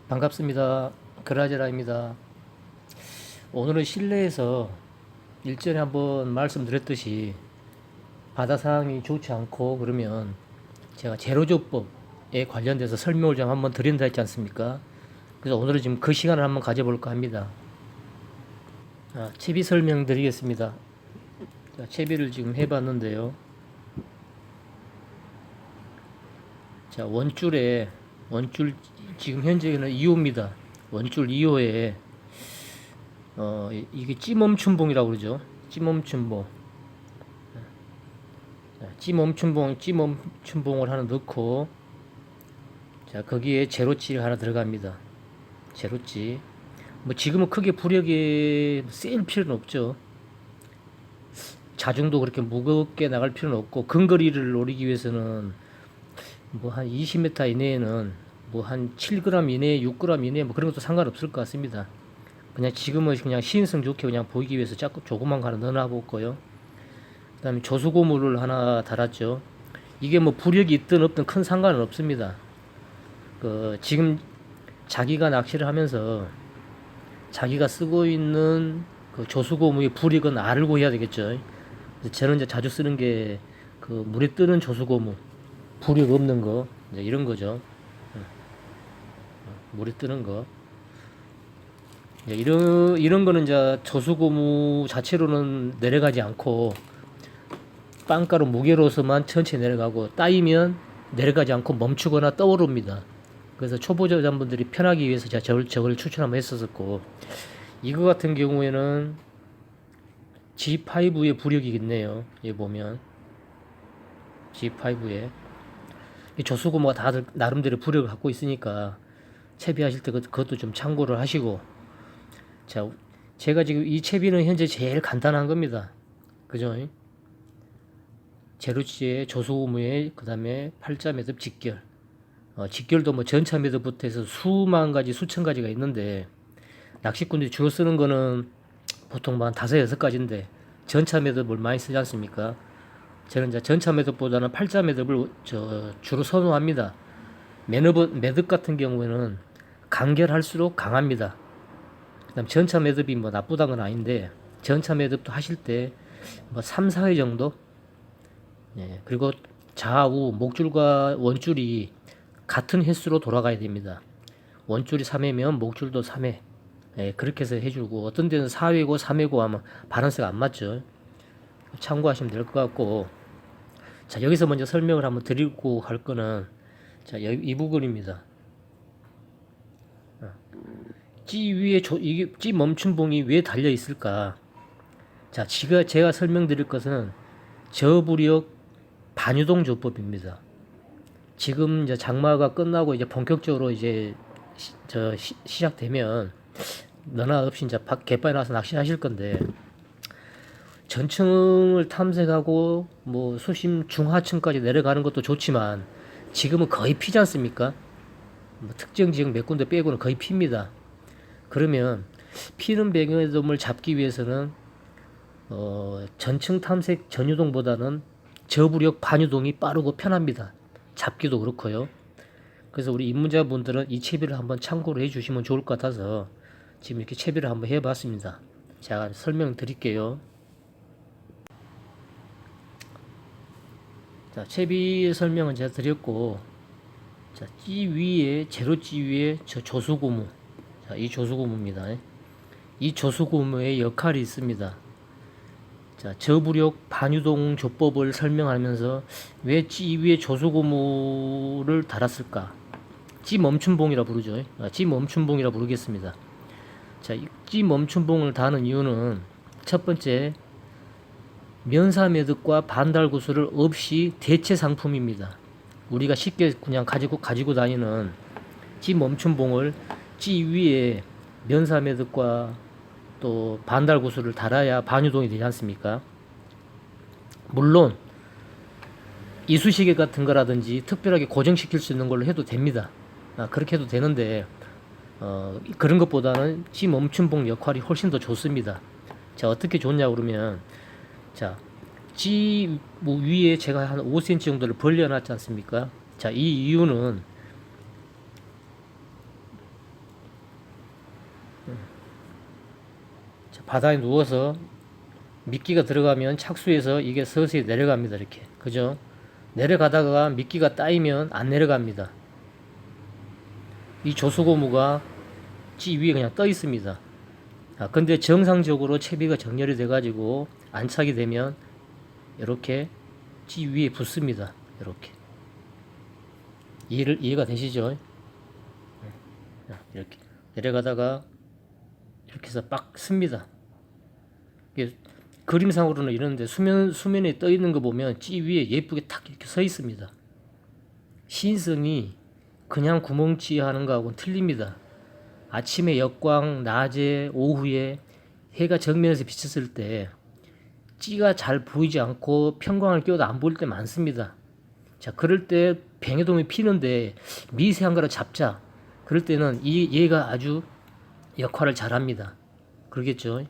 반갑습니다. 그라제라입니다. 오늘은 실내에서 일전에 한번 말씀드렸듯이 바다 상황이 좋지 않고 그러면 제가 제로조법에 관련돼서 설명을 좀 한번 드린다 했지 않습니까? 그래서 오늘은 지금 그 시간을 한번 가져볼까 합니다. 채비 설명 드리겠습니다. 채비를 지금 해봤는데요. 원줄 지금 현재는 2호입니다. 원줄 2호에 이게 찌멈춘봉이라고 그러죠. 찌멈춘봉. 찌멈춘봉을 하나 넣고, 자 거기에 제로찌를 하나 들어갑니다. 제로찌. 뭐 지금은 크게 부력이 세일 필요는 없죠. 자중도 그렇게 무겁게 나갈 필요는 없고, 근거리를 노리기 위해서는 뭐 한 20m 이내에는 뭐 한 7g 이내, 6g 이내 뭐 그런 것도 상관없을 것 같습니다. 그냥 지금은 그냥 시인성 좋게 그냥 보이기 위해서 자꾸 조그만 거 하나 넣어놔볼거요. 그 다음에 조수고무를 하나 달았죠. 이게 뭐 부력이 있든 없든 큰 상관은 없습니다. 지금 자기가 낚시를 하면서 자기가 쓰고 있는 그 조수고무의 부력은 알고 해야 되겠죠. 저는 이제 자주 쓰는 게 그 물에 뜨는 조수고무, 부력 없는 거, 이제 이런 거죠. 물에 뜨는 거. 이런 거는 이제 조수고무 자체로는 내려가지 않고 빵가루 무게로서만 천천히 내려가고, 따이면 내려가지 않고 멈추거나 떠오릅니다. 그래서 초보자분들이 편하기 위해서 제가 저걸 추천 한번 했었고, 이거 같은 경우에는 G5의 부력이겠네요. 여기 보면 G5에 조수고무가 다들 나름대로 부력을 갖고 있으니까 채비하실 때 그것도 좀 참고를 하시고. 자, 제가 지금 이 채비는 현재 제일 간단한 겁니다. 그죠? 제로치에 조수고무에 그 다음에 팔자 매듭 직결. 직결도 뭐 전차 매듭부터 해서 수만 가지 수천 가지가 있는데, 낚시꾼들이 주로 쓰는 거는 보통 한 5-6가지인데 전차 매듭을 많이 쓰지 않습니까? 저는 이제 전차 매듭보다는 팔자 매듭을 주로 선호합니다. 매듭 같은 경우에는 간결할수록 강합니다. 그다음 전차 매듭이 뭐 나쁘다는 건 아닌데, 전차 매듭도 하실 때 뭐 3-4회 정도. 그리고 좌우 목줄과 원줄이 같은 횟수로 돌아가야 됩니다. 원줄이 3회면 목줄도 3회. 그렇게 해서 해주고, 어떤 데는 4회고 3회고 하면 바란스가 안 맞죠. 참고하시면 될 것 같고. 자, 여기서 먼저 설명을 한번 드리고 갈 거는, 자, 이 부분입니다. 찌 위에 이게 찌 멈춘봉이 왜 달려 있을까? 자, 제가 설명드릴 것은 저부력 반유동 조법입니다. 지금 이제 장마가 끝나고 이제 본격적으로 이제 시작되면 너나 없이 이제 갯바에 나와서 낚시하실 건데, 전층을 탐색하고 뭐 수심 중하층까지 내려가는 것도 좋지만 지금은 거의 피지 않습니까? 뭐 특정 지역 몇 군데 빼고는 거의 핍니다. 그러면 피는 배경돔을 잡기 위해서는 전층 탐색 전유동보다는 저부력 반유동이 빠르고 편합니다. 잡기도 그렇고요. 그래서 우리 입문자분들은 이 채비를 한번 참고를 해주시면 좋을 것 같아서 지금 이렇게 채비를 한번 해봤습니다. 제가 설명드릴게요. 자, 채비 설명은 제가 드렸고, 자, 제로찌 위에 조수고무. 자, 이 조수고무입니다. 이 조수고무의 역할이 있습니다. 자, 저부력 반유동 조법을 설명하면서 왜 찌 위에 조수고무를 달았을까? 찌 멈춘봉이라 부르죠. 찌 멈춘봉이라 부르겠습니다. 자, 찌 멈춘봉을 다는 이유는, 첫 번째, 면사 매듭과 반달구슬을 없이 대체 상품입니다. 우리가 쉽게 그냥 가지고 다니는 찌 멈춘봉을 찌 위에 면사 매듭과 또 반달구슬을 달아야 반유동이 되지 않습니까? 물론 이쑤시개 같은 거라든지 특별하게 고정시킬 수 있는 걸로 해도 됩니다. 그렇게 해도 되는데, 그런 것보다는 찌 멈춘봉 역할이 훨씬 더 좋습니다. 자, 어떻게 좋냐 그러면, 자, G 뭐 위에 제가 한 5cm 정도를 벌려놨지 않습니까? 자, 이 이유는 자, 바닥에 누워서 미끼가 들어가면 착수해서 이게 서서히 내려갑니다. 이렇게. 그죠? 내려가다가 미끼가 따이면 안 내려갑니다. 이 조수고무가 G 위에 그냥 떠 있습니다. 근데 정상적으로 채비가 정렬이 돼 가지고 안착이 되면 이렇게 G 위에 붙습니다. 이렇게. 이해가 되시죠? 이렇게 내려가다가 이렇게 해서 빡 씁니다. 이게 그림상으로는 이러는데 수면에 떠 있는 거 보면 G 위에 예쁘게 탁 이렇게 서 있습니다. 시인성이 그냥 구멍찌 하는 거하고는 틀립니다. 아침에 역광, 낮에, 오후에 해가 정면에서 비쳤을 때 찌가 잘 보이지 않고 편광을 껴도 안 보일 때 많습니다. 자, 그럴 때 뱅에돔이 피는데 미세한 거를 잡자. 그럴 때는 얘가 아주 역할을 잘합니다. 그러겠죠?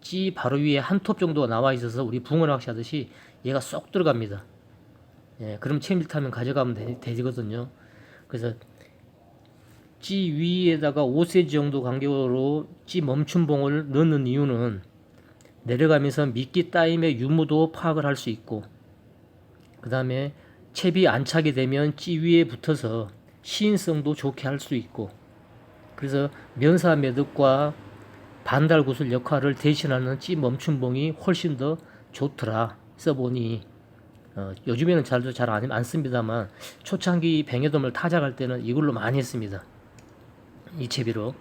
찌 바로 위에 한 톱 정도가 나와 있어서 우리 붕어 낚시 하듯이 얘가 쏙 들어갑니다. 예, 그럼 채밀 타면 가져가면 되거든요. 그래서 찌 위에다가 5cm 정도 간격으로 찌 멈춤봉을 넣는 이유는 내려가면서 미끼 따임의 유무도 파악을 할 수 있고, 그 다음에 채비 안착이 되면 찌 위에 붙어서 시인성도 좋게 할 수 있고, 그래서 면사 매듭과 반달 구슬 역할을 대신하는 찌 멈춤봉이 훨씬 더 좋더라 써보니, 요즘에는 잘 안 씁니다만 초창기 뱅에돔을 타작할 때는 이걸로 많이 했습니다. 이 채비로.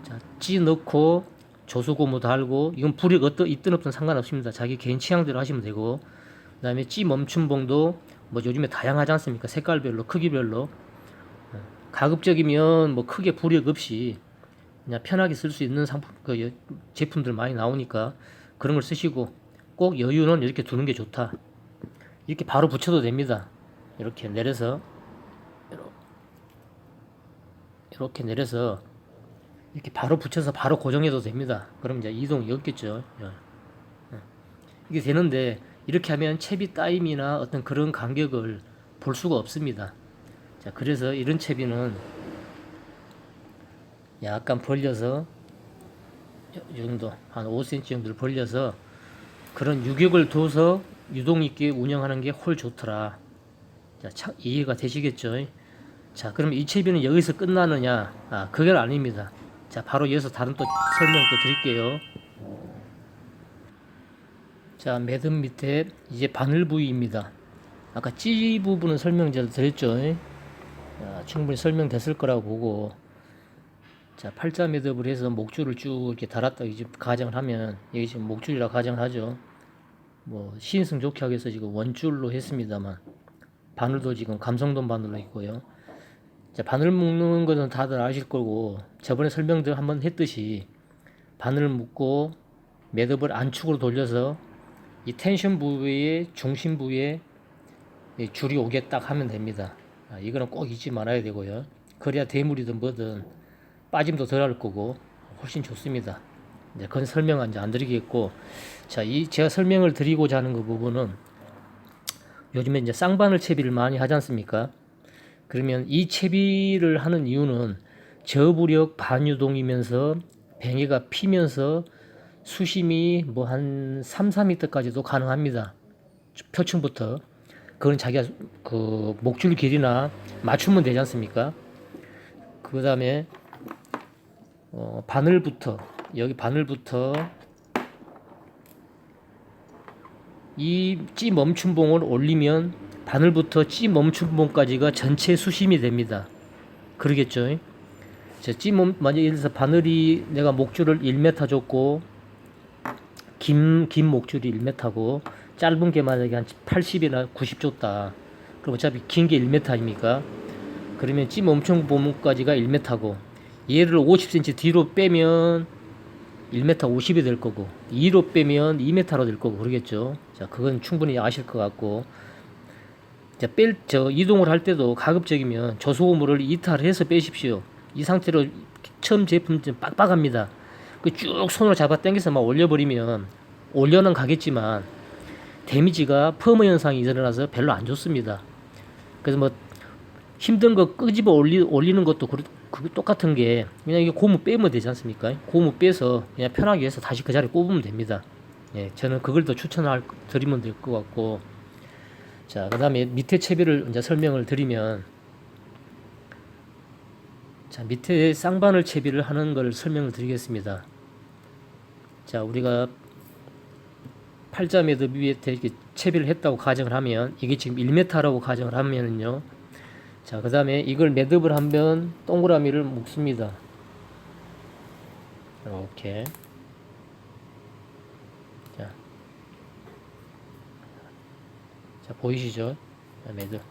자, 찌 넣고 조수고무 달고, 이건 불이 있든 없든 상관없습니다. 자기 개인 취향대로 하시면 되고, 그 다음에 찌 멈춤봉도 뭐 요즘에 다양하지 않습니까? 색깔별로, 크기별로. 가급적이면 뭐 크게 불이익 없이 그냥 편하게 쓸 수 있는 제품들 많이 나오니까 그런 걸 쓰시고, 꼭 여유는 이렇게 두는 게 좋다. 이렇게 바로 붙여도 됩니다. 이렇게 내려서 이렇게 내려서 이렇게 바로 붙여서 바로 고정해도 됩니다. 그럼 이제 이동이 없겠죠. 이게 되는데 이렇게 하면 채비 따임이나 어떤 그런 간격을 볼 수가 없습니다. 자, 그래서 이런 채비는 약간 벌려서 이 정도 한 5cm 정도를 벌려서 그런 유격을 둬서 유동 있게 운영하는 게 훨 좋더라. 자, 이해가 되시겠죠? 자, 그럼 이 채비는 여기서 끝나느냐? 그건 아닙니다. 자, 바로 이어서 다른 또 설명 또 드릴게요. 자, 매듭 밑에 이제 바늘 부위입니다. 아까 찌 부분은 설명 제가 드렸죠? 자, 충분히 설명됐을 거라고 보고, 자, 팔자 매듭을 해서 목줄을 쭉 이렇게 달았다 이제 가정을 하면, 여기 지금 목줄이라 가정을 하죠. 뭐 시인성 좋게 하기 위해서 지금 원줄로 했습니다만, 바늘도 지금 감성돔 바늘로 있고요. 자, 바늘 묶는 것은 다들 아실 거고, 저번에 설명들 한번 했듯이 바늘을 묶고 매듭을 안축으로 돌려서 이 텐션 부위의 중심 부위에 줄이 오게 딱 하면 됩니다. 이거는 꼭 잊지 말아야 되고요. 그래야 대물이든 뭐든 빠짐도 덜 할 거고 훨씬 좋습니다. 이제 그건 설명 이제 안 드리겠고, 자, 제가 설명을 드리고자 하는 그 부분은 요즘에 이제 쌍바늘 채비를 많이 하지 않습니까? 그러면 이 채비를 하는 이유는 저부력 반유동이면서 뱅이가 피면서 수심이 뭐 한 3, 4m까지도 가능합니다. 표층부터. 그건 자기가 그 목줄 길이나 맞추면 되지 않습니까? 그 다음에 바늘부터, 여기 바늘부터 이 찌 멈춤봉을 올리면 바늘부터 찌 멈춤봉까지가 전체 수심이 됩니다. 그러겠죠? 만약 예를 들어서 바늘이 내가 목줄을 1m 줬고, 긴 목줄이 1m고, 짧은 게 만약에 한 80이나 90 줬다. 그럼 어차피 긴 게 1m 아닙니까? 그러면 찌 멈춤봉까지가 1m고, 얘를 50cm 뒤로 빼면 1m 50이 될 거고, 2로 빼면 2m로 될 거고, 그러겠죠? 자, 그건 충분히 아실 것 같고, 자, 이동을 할 때도 가급적이면 조수고무를 이탈해서 빼십시오. 이 상태로 처음 제품 좀 빡빡합니다. 그 쭉 손으로 잡아 당겨서 막 올려버리면 올려는 가겠지만 데미지가 펌어 현상이 일어나서 별로 안 좋습니다. 그래서 뭐 힘든 거 끄집어 올리는 것도 그 똑같은 게 그냥 이게 고무 빼면 되지 않습니까? 고무 빼서 그냥 편하게 해서 다시 그 자리에 꼽으면 됩니다. 예, 저는 그걸 더 드리면 될 것 같고. 자, 그 다음에 밑에 채비를 이제 설명을 드리면, 자, 밑에 쌍바늘 채비를 하는 걸 설명을 드리겠습니다. 자, 우리가 팔자 매듭 위에 이렇게 채비를 했다고 가정을 하면, 이게 지금 1m라고 가정을 하면은요. 자, 그 다음에 이걸 매듭을 하면 동그라미를 묶습니다. 이렇게. 자, 보이시죠? 자, 매듭.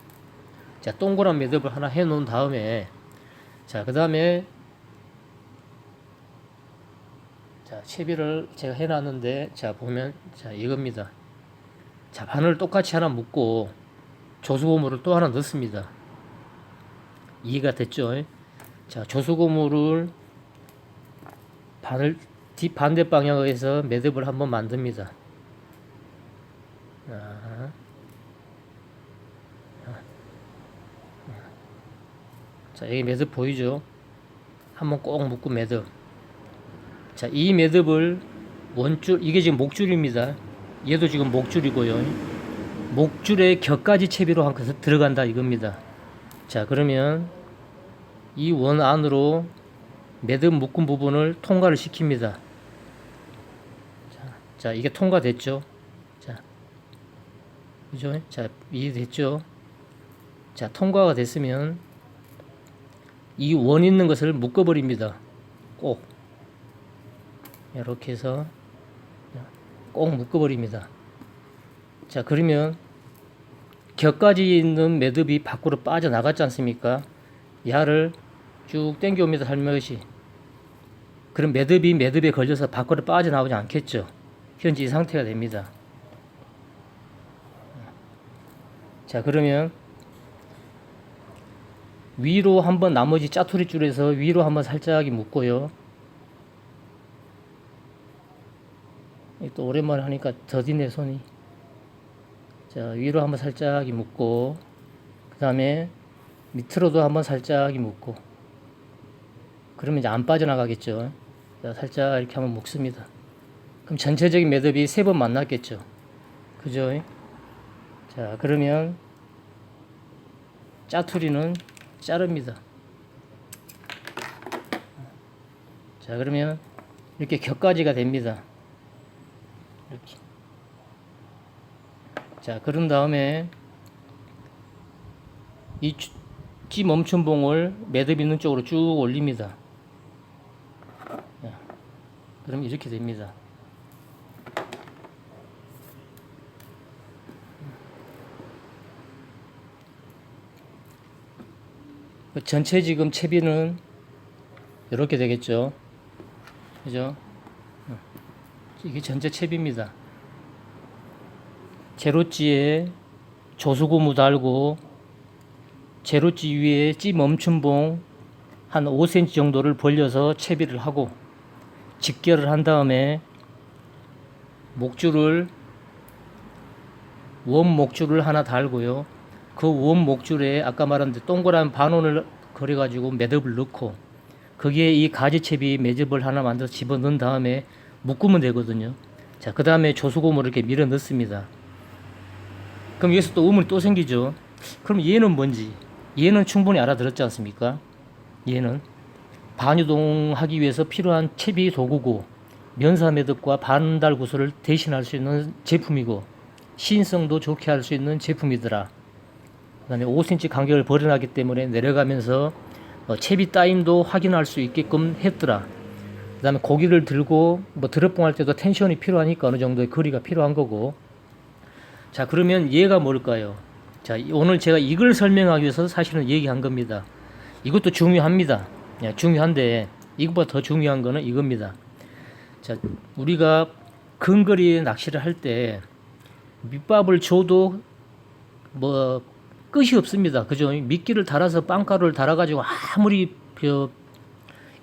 자, 동그란 매듭을 하나 해 놓은 다음에, 자, 그 다음에, 자, 채비를 제가 해 놨는데, 자, 보면, 자, 이겁니다. 자, 바늘 똑같이 하나 묶고, 조수고무를 또 하나 넣습니다. 이해가 됐죠? 자, 조수고무를 반대 방향에서 매듭을 한번 만듭니다. 자, 여기 매듭 보이죠? 한번 꼭 묶고 매듭. 자, 이 매듭을 이게 지금 목줄입니다. 얘도 지금 목줄이고요. 목줄에 격가지 채비로 한 컷 들어간다 이겁니다. 자, 그러면 이 원 안으로 매듭 묶은 부분을 통과를 시킵니다. 자, 이게 통과됐죠? 자, 그죠? 자, 이해됐죠? 자, 통과가 됐으면 이 원 있는 것을 묶어버립니다. 꼭 이렇게 해서 꼭 묶어버립니다. 자, 그러면 격까지 있는 매듭이 밖으로 빠져나갔지 않습니까? 야를 쭉 당겨옵니다. 살며시. 그럼 매듭이 매듭에 걸려서 밖으로 빠져나오지 않겠죠. 현재 이 상태가 됩니다. 자, 그러면 위로 한번 나머지 짜투리 줄에서 위로 한번 살짝 묶고요. 또 오랜만에 하니까 더디네 손이. 자, 위로 한번 살짝 묶고, 그 다음에 밑으로도 한번 살짝 묶고, 그러면 이제 안 빠져나가겠죠. 자, 살짝 이렇게 한번 묶습니다. 그럼 전체적인 매듭이 3번 만났겠죠. 그죠? 자, 그러면 짜투리는 자릅니다. 자, 그러면 이렇게 격가지가 됩니다. 이렇게. 자, 그런 다음에 이 찌 멈춤봉을 매듭 있는 쪽으로 쭉 올립니다. 자, 그럼 이렇게 됩니다. 전체 지금 채비는 이렇게 되겠죠. 그죠? 이게 전체 채비입니다. 제로찌에 조수고무 달고 제로찌 위에 찌 멈춤봉 한 5cm 정도를 벌려서 채비를 하고 직결을 한 다음에 목줄을 원 목줄을 하나 달고요. 그 원 목줄에 아까 말한 동그란 반원을 그려 가지고 매듭을 넣고 거기에 이 가지채비 매듭을 하나 만들어서 집어넣은 다음에 묶으면 되거든요. 자, 그 다음에 조수고무를 이렇게 밀어 넣습니다. 그럼 여기서 또 의문이 또 생기죠. 그럼 얘는 뭔지? 얘는 충분히 알아들었지 않습니까? 얘는 반유동하기 위해서 필요한 채비 도구고 면사 매듭과 반달 구슬을 대신할 수 있는 제품이고 시인성도 좋게 할 수 있는 제품이더라. 그 다음에 5cm 간격을 벌어놨기 때문에 내려가면서 채비 따임도 확인할 수 있게끔 했더라. 그 다음에 고기를 들고 드롭봉 할 때도 텐션이 필요하니까 어느 정도의 거리가 필요한 거고. 자, 그러면 얘가 뭘까요? 자, 오늘 제가 이걸 설명하기 위해서 사실은 얘기한 겁니다. 이것도 중요합니다. 예, 중요한데 이것보다 더 중요한 거는 이겁니다. 자, 우리가 근거리 낚시를 할 때 밑밥을 줘도 끝이 없습니다. 그죠? 미끼를 달아서 빵가루를 달아가지고 아무리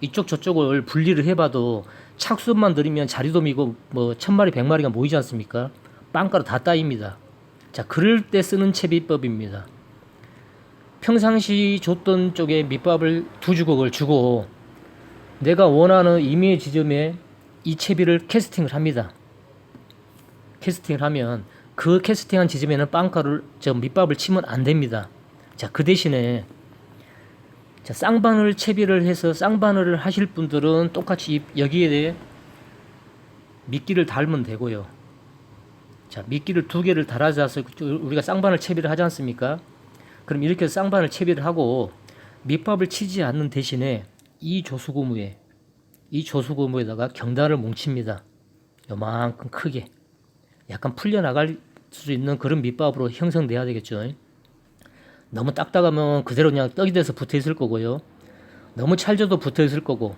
이쪽 저쪽을 분리를 해봐도 착수만 들이면 자리돔이고 뭐 1000마리 100마리가 모이지 않습니까? 빵가루 다 따입니다. 자, 그럴 때 쓰는 채비법입니다. 평상시 줬던 쪽에 밑밥을 2주걱을 주고 내가 원하는 임의의 지점에 이 채비를 캐스팅을 합니다. 캐스팅을 하면 그 캐스팅한 지점에는 빵가루를 밑밥을 치면 안 됩니다. 자, 그 대신에 자, 쌍바늘 채비를 해서 쌍바늘을 하실 분들은 똑같이 여기에 미끼를 달면 되고요. 자, 미끼를 2개를 달아서 우리가 쌍바늘 채비를 하지 않습니까? 그럼 이렇게 해서 쌍바늘 채비를 하고 밑밥을 치지 않는 대신에 이 조수고무에다가 경단을 뭉칩니다. 요만큼 크게 약간 풀려나갈 수 있는 그런 밑밥으로 형성돼야 되겠죠. 너무 딱딱하면 그대로 그냥 떡이 돼서 붙어 있을 거고요. 너무 찰져도 붙어 있을 거고,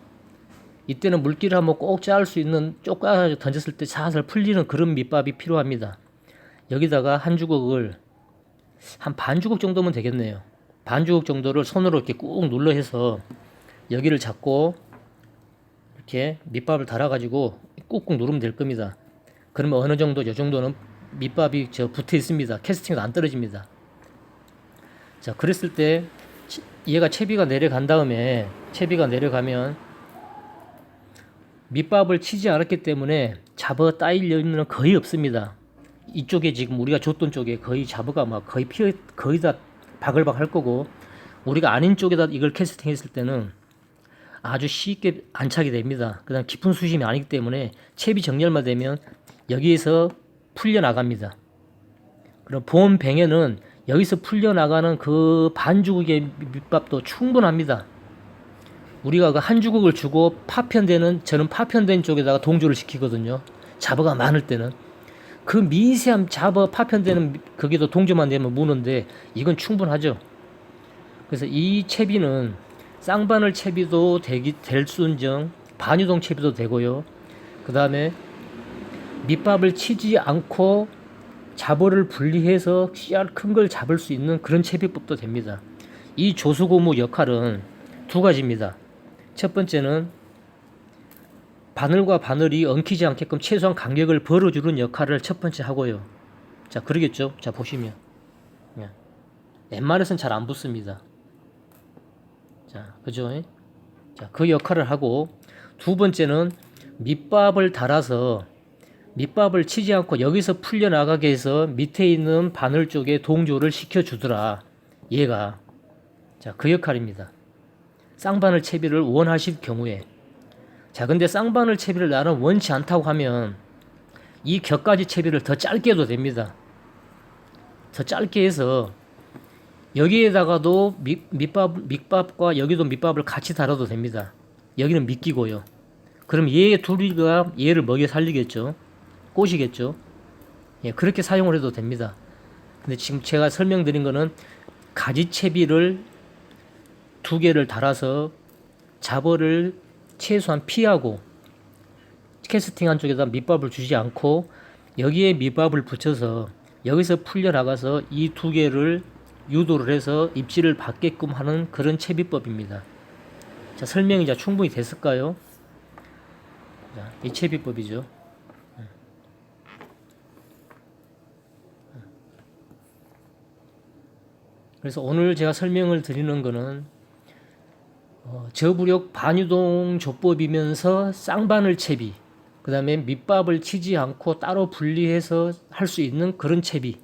이때는 물기를 한번 꼭 짜을 수 있는 쪼까 던졌을 때 살살 풀리는 그런 밑밥이 필요합니다. 여기다가 한 주걱을 한 반 주걱 정도면 되겠네요. 반 주걱 정도를 손으로 이렇게 꾹 눌러 해서 여기를 잡고 이렇게 밑밥을 달아가지고 꾹꾹 누르면 될 겁니다. 그러면 어느 정도, 이 정도는 밑밥이 붙어 있습니다. 캐스팅도 안 떨어집니다. 자, 그랬을 때 얘가 채비가 내려간 다음에 채비가 내려가면 밑밥을 치지 않았기 때문에 잡어 따일 여유는 거의 없습니다. 이쪽에 지금 우리가 줬던 쪽에 거의 잡어가 막 거의 다 바글바글 할 거고, 우리가 아닌 쪽에다 이걸 캐스팅 했을 때는 아주 쉽게 안착이 됩니다. 그다음 깊은 수심이 아니기 때문에 채비 정렬만 되면 여기에서 풀려 나갑니다. 그럼 본 뱅에는 여기서 풀려나가는 그 반주걱의 밑밥도 충분합니다. 우리가 그 한 주걱을 주고 저는 파편된 쪽에다가 동조를 시키거든요. 잡어가 많을 때는. 그 미세한 잡어 파편되는 거기도 동조만 되면 무는데 이건 충분하죠. 그래서 이 채비는 쌍바늘 채비도 될순정 반유동 채비도 되고요. 그 다음에 밑밥을 치지 않고 잡어를 분리해서 씨알 큰 걸 잡을 수 있는 그런 채비법도 됩니다. 이 조수고무 역할은 2가지입니다. 첫 번째는 바늘과 바늘이 엉키지 않게끔 최소한 간격을 벌어주는 역할을 첫 번째 하고요. 자, 그러겠죠? 자, 보시면 웬만해서는 잘 안 붙습니다. 자, 그죠? 자, 그 역할을 하고, 2번째는 밑밥을 달아서 밑밥을 치지 않고 여기서 풀려나가게 해서 밑에 있는 바늘 쪽에 동조를 시켜주더라. 얘가. 자, 그 역할입니다. 쌍바늘 채비를 원하실 경우에. 자, 근데 쌍바늘 채비를 나는 원치 않다고 하면 이 격가지 채비를 더 짧게 해도 됩니다. 더 짧게 해서 여기에다가도 밑밥과 여기도 밑밥을 같이 달아도 됩니다. 여기는 미끼고요. 그럼 얘 둘이가 얘를 먹여 살리겠죠. 꼬시겠죠. 예, 그렇게 사용을 해도 됩니다. 근데 지금 제가 설명드린 거는 가지채비를 2개를 달아서 잡어를 최소한 피하고 캐스팅한 쪽에다 밑밥을 주지 않고 여기에 밑밥을 붙여서 여기서 풀려 나가서 이 2개를 유도를 해서 입질을 받게끔 하는 그런 채비법입니다. 자, 설명이 이제 충분히 됐을까요? 자, 이 채비법이죠. 그래서 오늘 제가 설명을 드리는 거는 저부력 반유동 조법이면서 쌍바늘 채비, 그 다음에 밑밥을 치지 않고 따로 분리해서 할 수 있는 그런 채비,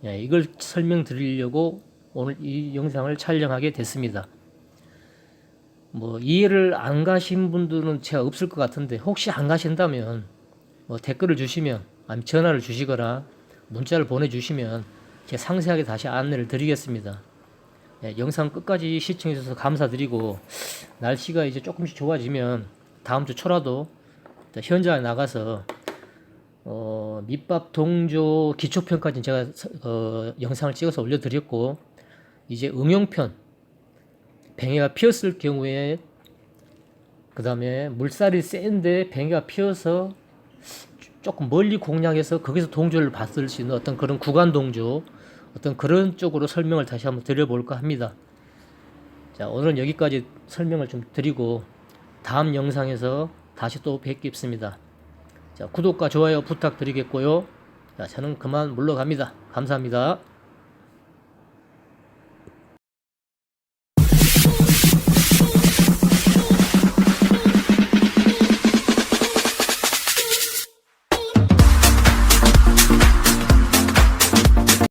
이걸 설명드리려고 오늘 이 영상을 촬영하게 됐습니다. 뭐 이해를 안 가신 분들은 제가 없을 것 같은데, 혹시 안 가신다면 뭐 댓글을 주시면, 아니면 전화를 주시거나 문자를 보내주시면 제가 상세하게 다시 안내를 드리겠습니다. 영상 끝까지 시청해 주셔서 감사드리고, 날씨가 이제 조금씩 좋아지면 다음 주 초라도 현장에 나가서 밑밥 동조 기초편까지 제가 영상을 찍어서 올려드렸고, 이제 응용편, 뱅에가 피었을 경우에, 그 다음에 물살이 센데 뱅에가 피어서 조금 멀리 공략해서 거기서 동조를 받을 수 있는 어떤 그런 구간 동조, 어떤 그런 쪽으로 설명을 다시 한번 드려볼까 합니다. 자, 오늘은 여기까지 설명을 좀 드리고, 다음 영상에서 다시 또 뵙겠습니다. 자, 구독과 좋아요 부탁드리겠고요. 자, 저는 그만 물러갑니다. 감사합니다.